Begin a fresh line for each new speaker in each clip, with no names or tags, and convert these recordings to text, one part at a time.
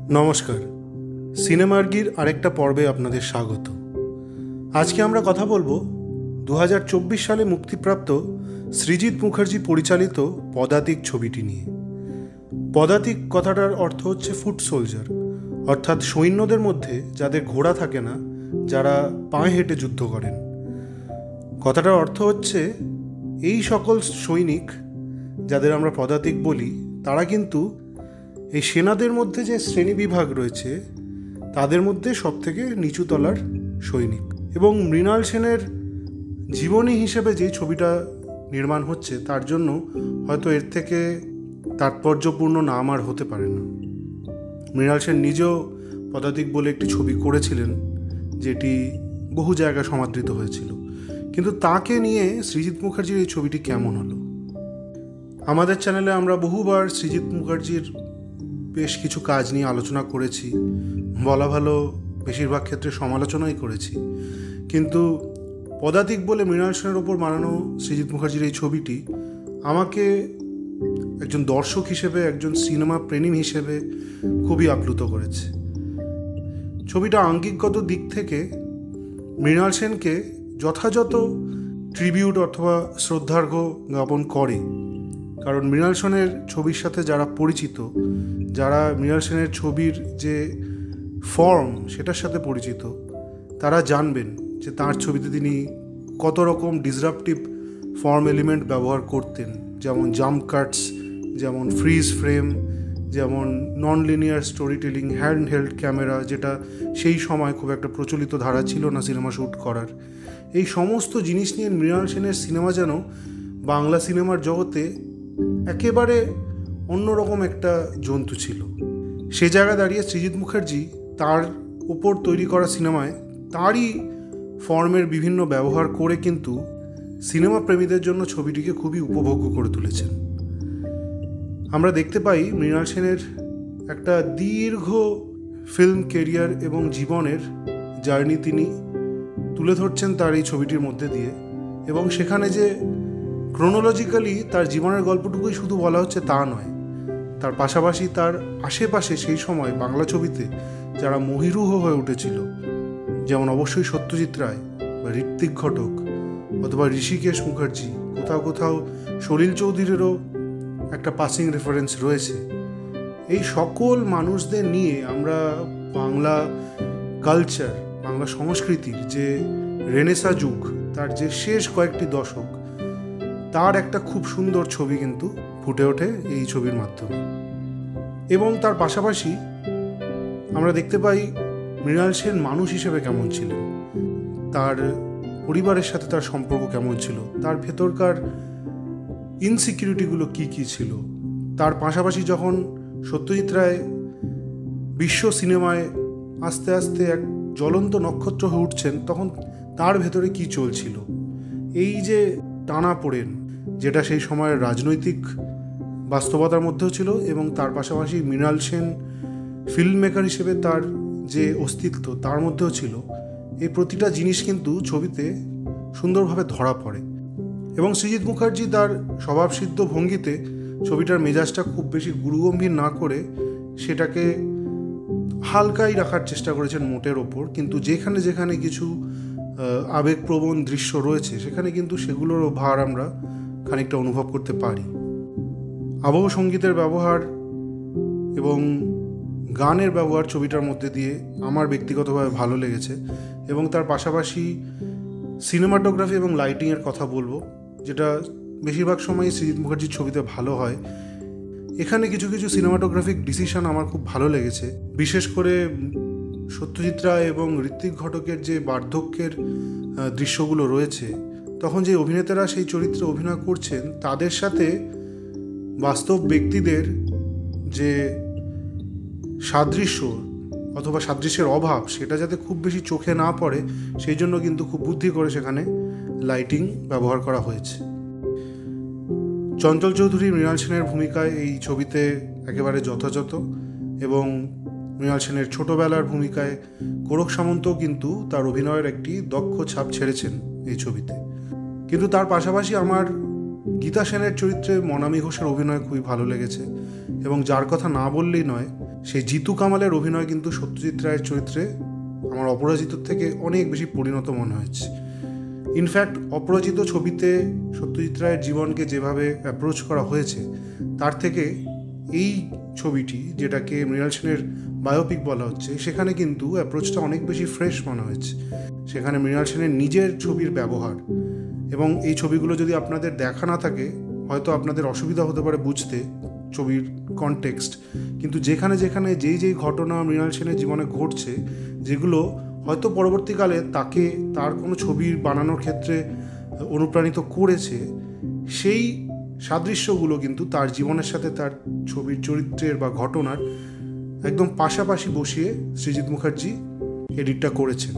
নমস্কার, সিনেমার্গির আরেকটা পর্বে আপনাদের স্বাগত। আজকে আমরা কথা বলবো 2024 সালে মুক্তিপ্রাপ্ত সৃজিত মুখার্জি পরিচালিত পদাতিক ছবিটি নিয়ে। পদাতিক কথাটার অর্থ হচ্ছে ফুট সোলজার, অর্থাৎ সৈন্যদের মধ্যে যাদের ঘোড়া থাকে না, যারা পায়ে হেঁটে যুদ্ধ করেন। কথাটার অর্থ হচ্ছে এই সকল সৈনিক যাদের আমরা পদাতিক বলি, তারা কিন্তু এই সেনাদের মধ্যে যে শ্রেণীবিভাগ রয়েছে তাদের মধ্যে সবথেকে নিচু তলার সৈনিক। এবং মৃণাল সেনের জীবনী হিসেবে যে ছবিটা নির্মাণ হচ্ছে তার জন্য হয়তো এর থেকে তাৎপর্যপূর্ণ নাম আর হতে পারে না। মৃণাল সেন নিজেও পদাতিক বলে একটি ছবি করেছিলেন, যেটি বহু জায়গায় সমাদৃত হয়েছিল। কিন্তু তাকে নিয়ে সৃজিত মুখার্জির এই ছবিটি কেমন হলো? আমাদের চ্যানেলে আমরা বহুবার সৃজিত মুখার্জির বেশ কিছু কাজ নিয়ে আলোচনা করেছি, বলা ভালো বেশিরভাগ ক্ষেত্রে সমালোচনাই করেছি। কিন্তু পদাতিক বলে মৃণাল সেনের ওপর বানানো সৃজিত মুখার্জির এই ছবিটি আমাকে একজন দর্শক হিসেবে, একজন সিনেমা প্রেমী হিসেবে খুবই আপ্লুত করেছে। ছবিটা আঙ্গিকগত দিক থেকে মৃণাল সেনকে যথাযথ ট্রিবিউট অথবা শ্রদ্ধার্ঘ্য জ্ঞাপন করে। কারণ মৃণাল সেনের ছবির সাথে যারা পরিচিত, যারা মৃণাল সেনের ছবির যে ফর্ম সেটার সাথে পরিচিত, তারা জানবেন যে তার ছবিতে তিনি কত রকম ডিসরাপটিভ ফর্ম এলিমেন্ট ব্যবহার করতেন, যেমন জাম্প কাটস, যেমন ফ্রিজ ফ্রেম, যেমন non linear story telling, hand held camera, যেটা সেই সময় খুব একটা প্রচলিত ধারা ছিল না সিনেমা শ্যুট করার। এই সমস্ত জিনিস নিয়ে মৃণাল সেনের সিনেমা যেন বাংলা সিনেমার জগতে একেবারে অন্যরকম একটা জন্তু ছিল। সে জায়গায় দাঁড়িয়ে সৃজিত মুখার্জি তার উপর তৈরি করা সিনেমায় তারই ফর্মের বিভিন্ন ব্যবহার করে কিন্তু সিনেমা প্রেমীদের জন্য ছবিটিকে খুবই উপভোগ্য করে তুলেছেন। আমরা দেখতে পাই মৃণাল সেনের একটা দীর্ঘ ফিল্ম কেরিয়ার এবং জীবনের জার্নি তিনি তুলে ধরছেন তার এই ছবিটির মধ্যে দিয়ে। এবং সেখানে যে ক্রোনোলজিক্যালি তার জীবনের গল্পটুকুই শুধু বলা হচ্ছে তা নয়, তার পাশাপাশি তার আশেপাশে সেই সময় বাংলা ছবিতে যারা মহিরুহ হয়ে উঠেছিল, যেমন অবশ্যই সত্যজিৎ রায় বা ঋত্বিক ঘটক অথবা ঋষিকেশ মুখার্জি, কোথাও কোথাও সলিল চৌধুরীরও একটা পাসিং রেফারেন্স রয়েছে। এই সকল মানুষদের নিয়ে আমরা বাংলা কালচার, বাংলা সংস্কৃতির যে রেনেসা যুগ, তার যে শেষ কয়েকটি দশক, তার একটা খুব সুন্দর ছবি কিন্তু ফুটে ওঠে এই ছবির মাধ্যমে। এবং তার পাশাপাশি আমরা দেখতে পাই মৃণাল সেন মানুষ হিসেবে কেমন ছিলেন, তার পরিবারের সাথে তার সম্পর্ক কেমন ছিল, তার ভেতরকার ইনসিকিউরিটিগুলো কী কী ছিল। তার পাশাপাশি যখন সত্যজিৎ রায় বিশ্ব সিনেমায় আস্তে আস্তে এক জ্বলন্ত নক্ষত্র হয়ে উঠছেন, তখন তার ভেতরে কি চলছিল, এই যে টানাপোড়েন, যেটা সেই সময়ের রাজনৈতিক বাস্তবতার মধ্যেও ছিল এবং তার পাশাপাশি মৃণাল সেন ফিল্ম মেকার হিসেবে তার যে অস্তিত্ব তার মধ্যেও ছিল, এই প্রতিটা জিনিস কিন্তু ছবিতে সুন্দরভাবে ধরা পড়ে। এবং সৃজিত মুখার্জি তার স্বভাবসিদ্ধ ভঙ্গিতে ছবিটার মেজাজটা খুব বেশি গুরুগম্ভীর না করে সেটাকে হালকাই রাখার চেষ্টা করেছেন মোটের ওপর। কিন্তু যেখানে যেখানে কিছু আবেগপ্রবণ দৃশ্য রয়েছে সেখানে কিন্তু সেগুলোরও ভার আমরা খানিকটা অনুভব করতে পারি। আবহ সঙ্গীতের ব্যবহার এবং গানের ব্যবহার ছবিটার মধ্যে দিয়ে আমার ব্যক্তিগতভাবে ভালো লেগেছে। এবং তার পাশাপাশি সিনেমাটোগ্রাফি এবং লাইটিংয়ের কথা বলবো, যেটা বেশিরভাগ সময়ই সৃজিত মুখার্জির ছবিতে ভালো হয়। এখানে কিছু কিছু সিনেমাটোগ্রাফিক ডিসিশন আমার খুব ভালো লেগেছে, বিশেষ করে সত্যজিৎ রায় এবং ঋত্বিক ঘটকের যে বার্ধক্যের দৃশ্যগুলো রয়েছে, তখন যে অভিনেতারা সেই চরিত্রে অভিনয় করছেন তাদের সাথে বাস্তব ব্যক্তিদের যে সাদৃশ্য অথবা সাদৃশ্যের অভাব, সেটা যাতে খুব বেশি চোখে না পড়ে সেই জন্য কিন্তু খুব বুদ্ধি করে সেখানে লাইটিং ব্যবহার করা হয়েছে। চঞ্চল চৌধুরী মৃণাল সেনের ভূমিকায় এই ছবিতে একেবারে যথাযথ। এবং মৃণাল সেনের ছোটোবেলার ভূমিকায় কোরক সামন্তও কিন্তু তার অভিনয়ের একটি দক্ষ ছাপ ছেড়েছেন এই ছবিতে। কিন্তু তার পাশাপাশি আমার গীতা সেনের চরিত্রে মনামী ঘোষের অভিনয় খুবই ভালো লেগেছে। এবং যার কথা না বললেই নয়, সেই জিতু কামালের অভিনয় কিন্তু সত্যজিৎ রায়ের চরিত্রে আমার অপরাজিতর থেকে অনেক বেশি পরিণত মনে হয়েছে। ইনফ্যাক্ট অপরাজিত ছবিতে সত্যজিৎ রায়ের জীবনকে যেভাবে অ্যাপ্রোচ করা হয়েছে, তার থেকে এই ছবিটি, যেটাকে মৃণাল সেনের বায়োপিক বলা হচ্ছে, সেখানে কিন্তু অ্যাপ্রোচটা অনেক বেশি ফ্রেশ মনে হয়েছে। সেখানে মৃণাল সেনের নিজের ছবির ব্যবহার, এবং এই ছবিগুলো যদি আপনাদের দেখা না থাকে হয়তো আপনাদের অসুবিধা হতে পারে বুঝতে ছবির কনটেক্সট, কিন্তু যেখানে যেখানে যেই ঘটনা মৃণাল সেনের জীবনে ঘটছে, যেগুলো হয়তো পরবর্তীকালে তাকে তার কোনো ছবির বানানোর ক্ষেত্রে অনুপ্রাণিত করেছে, সেই সাদৃশ্যগুলো কিন্তু তার জীবনের সাথে তার ছবির চরিত্রের বা ঘটনার একদম পাশাপাশি বসিয়ে সৃজিত মুখার্জি এডিটটা করেছেন।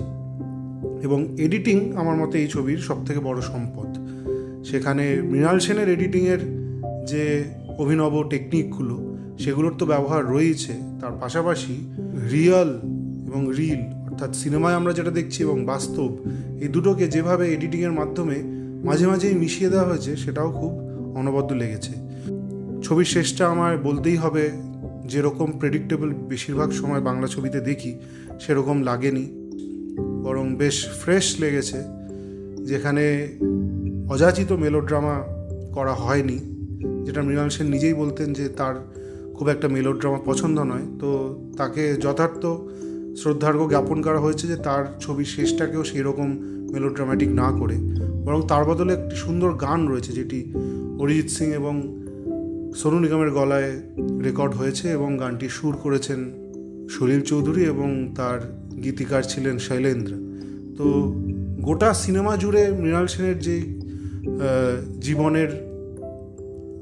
এবং এডিটিং আমার মতে এই ছবির সবথেকে বড় সম্পদ। সেখানে মৃণাল সেনের এডিটিংয়ের যে অভিনব টেকনিকগুলো, সেগুলোর তো ব্যবহার রয়েছে, তার পাশাপাশি রিয়েল এবং রিল, অর্থাৎ সিনেমায় আমরা যেটা দেখছি এবং বাস্তব, এই দুটোকে যেভাবে এডিটিংয়ের মাধ্যমে মাঝে মাঝেই মিশিয়ে দেওয়া হয়েছে, সেটাও খুব অনবদ্য লেগেছে। ছবির শেষটা আমার বলতেই হবে, যেরকম প্রেডিক্টেবল বেশিরভাগ সময় বাংলা ছবিতে দেখি সেরকম লাগেনি, বরং বেশ ফ্রেশ লেগেছে। যেখানে অযাচিত মেলোড্রামা করা হয়নি, যেটা মৃণাল সেন নিজেই বলতেন যে তার খুব একটা মেলোড্রামা পছন্দ নয়, তো তাকে যথার্থ শ্রদ্ধার্ঘ্য জ্ঞাপন করা হয়েছে যে তার ছবির শেষটাকেও সেই রকম মেলোড্রামাটিক না করে, বরং তার বদলে একটি সুন্দর গান রয়েছে, যেটি অরিজিৎ সিং এবং সোনু নিগমের গলায় রেকর্ড হয়েছে, এবং গানটি সুর করেছেন সলিল চৌধুরী এবং তার গীতিকার ছিলেন শৈলেন্দ্র। তো গোটা সিনেমা জুড়ে মৃণাল সেনের যে জীবনের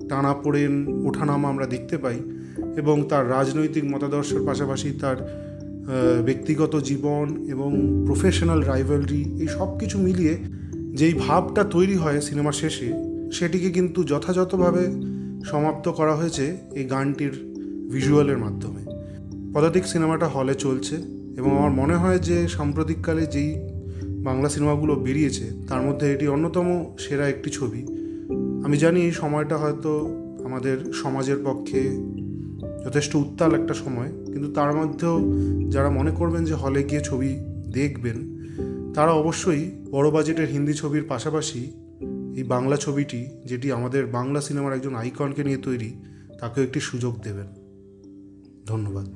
টানাপোড়েন ওঠানামা আমরা দেখতে পাই, এবং তার রাজনৈতিক মতাদর্শের পাশাপাশি তার ব্যক্তিগত জীবন এবং প্রফেশনাল রাইভালরি, এই সব কিছু মিলিয়ে যেই ভাবটা তৈরি হয় সিনেমার শেষে, সেটিকে কিন্তু যথাযথভাবে সমাপ্ত করা হয়েছে এই গানটির ভিজুয়ালের মাধ্যমে। পদাতিক সিনেমাটা হলে চলছে, এবং আমার মনে হয় যে সাম্প্রতিককালে যেই বাংলা সিনেমাগুলো বেরিয়েছে তার মধ্যে এটি অন্যতম সেরা একটি ছবি। আমি জানি এই সময়টা হয়তো আমাদের সমাজের পক্ষে যথেষ্ট উত্তাল একটা সময়, কিন্তু তার মধ্যেও যারা মনে করবেন যে হলে গিয়ে ছবি দেখবেন, তারা অবশ্যই বড় বাজেটের হিন্দি ছবির পাশাপাশি এই বাংলা ছবিটি, যেটি আমাদের বাংলা সিনেমার একজন আইকনকে নিয়ে তৈরি, তাকেও একটি সুযোগ দেবেন। ধন্যবাদ।